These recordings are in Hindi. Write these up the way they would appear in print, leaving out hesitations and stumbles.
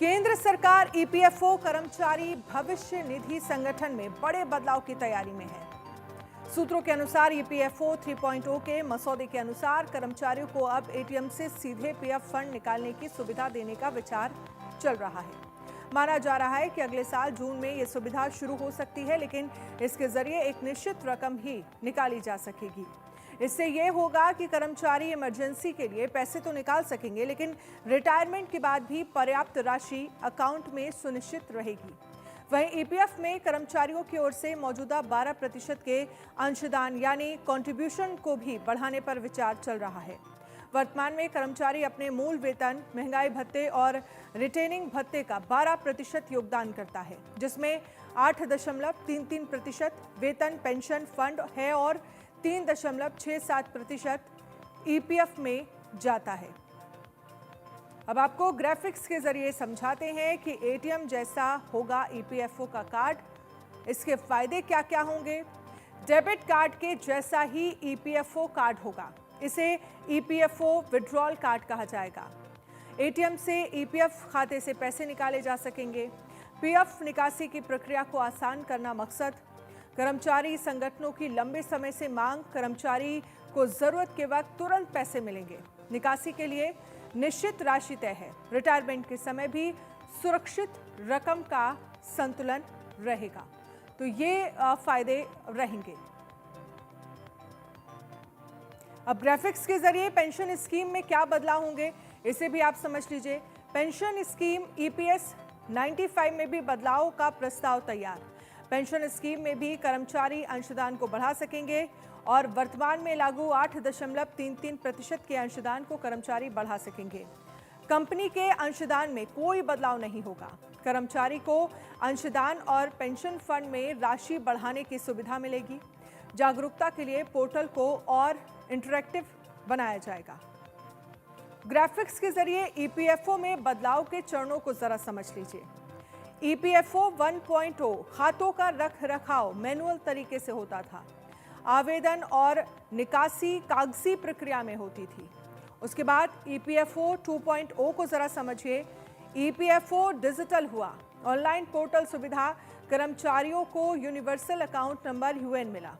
केंद्र सरकार ईपीएफओ कर्मचारी भविष्य निधि संगठन में बड़े बदलाव की तैयारी में है। सूत्रों के अनुसार ईपीएफओ 3.0 के मसौदे के अनुसार कर्मचारियों को अब एटीएम से सीधे पीएफ फंड निकालने की सुविधा देने का विचार चल रहा है। माना जा रहा है कि अगले साल जून में यह सुविधा शुरू हो सकती है, लेकिन इसके जरिए एक निश्चित रकम ही निकाली जा सकेगी। इससे यह होगा कि कर्मचारी इमरजेंसी के लिए पैसे तो निकाल सकेंगे, लेकिन रिटायरमेंट के बाद भी पर्याप्त राशि अकाउंट में सुनिश्चित रहेगी। वहीं ईपीएफ में कर्मचारियों की ओर से मौजूदा 12% के अंशदान यानी कंट्रीब्यूशन को भी बढ़ाने पर विचार चल रहा है। वर्तमान में कर्मचारी अपने मूल वेतन, महंगाई भत्ते और रिटेनिंग भत्ते का 12% योगदान करता है, जिसमें 8.33% वेतन पेंशन फंड है और 3.67% ईपीएफ में जाता है। अब आपको ग्राफिक्स के जरिए समझाते हैं कि एटीएम जैसा होगा ईपीएफओ का कार्ड। इसके फायदे क्या क्या होंगे। डेबिट कार्ड के जैसा ही ईपीएफओ कार्ड होगा। इसे ईपीएफओ विड्रॉल कार्ड कहा जाएगा। एटीएम से ईपीएफ खाते से पैसे निकाले जा सकेंगे। पीएफ निकासी की प्रक्रिया को आसान करना मकसद। कर्मचारी संगठनों की लंबे समय से मांग, कर्मचारी को जरूरत के वक्त तुरंत पैसे मिलेंगे। निकासी के लिए निश्चित राशि तय है। रिटायरमेंट के समय भी सुरक्षित रकम का संतुलन रहेगा। तो ये फायदे रहेंगे। अब ग्राफिक्स के जरिए पेंशन स्कीम में क्या बदलाव होंगे, इसे भी आप समझ लीजिए। पेंशन स्कीम ईपीएस 95 में भी बदलाव का प्रस्ताव तैयार। पेंशन स्कीम में भी कर्मचारी अंशदान को बढ़ा सकेंगे और वर्तमान में लागू 8.33% के अंशदान को कर्मचारी बढ़ा सकेंगे। कंपनी के अंशदान में कोई बदलाव नहीं होगा। कर्मचारी को अंशदान और पेंशन फंड में राशि बढ़ाने की सुविधा मिलेगी। जागरूकता के लिए पोर्टल को और इंटरैक्टिव बनाया जाएगा। ग्राफिक्स के जरिए ईपीएफओ में बदलाव के चरणों को जरा समझ लीजिए। ईपीएफओ 1.0 खातों का रख रखाव मैनुअल तरीके से होता था। आवेदन और निकासी कागजी प्रक्रिया में होती थी। उसके बाद ईपीएफओ 2.0 को जरा समझिए। ईपीएफओ डिजिटल हुआ। ऑनलाइन पोर्टल सुविधा, कर्मचारियों को यूनिवर्सल अकाउंट नंबर यूएन मिला।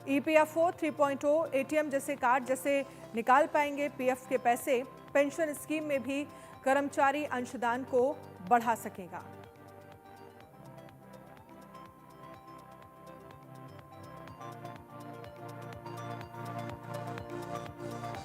ईपीएफओ 3.0 एटीएम जैसे कार्ड जैसे निकाल पाएंगे पीएफ के पैसे। पेंशन स्कीम में भी कर्मचारी अंशदान को बढ़ा सकेगा।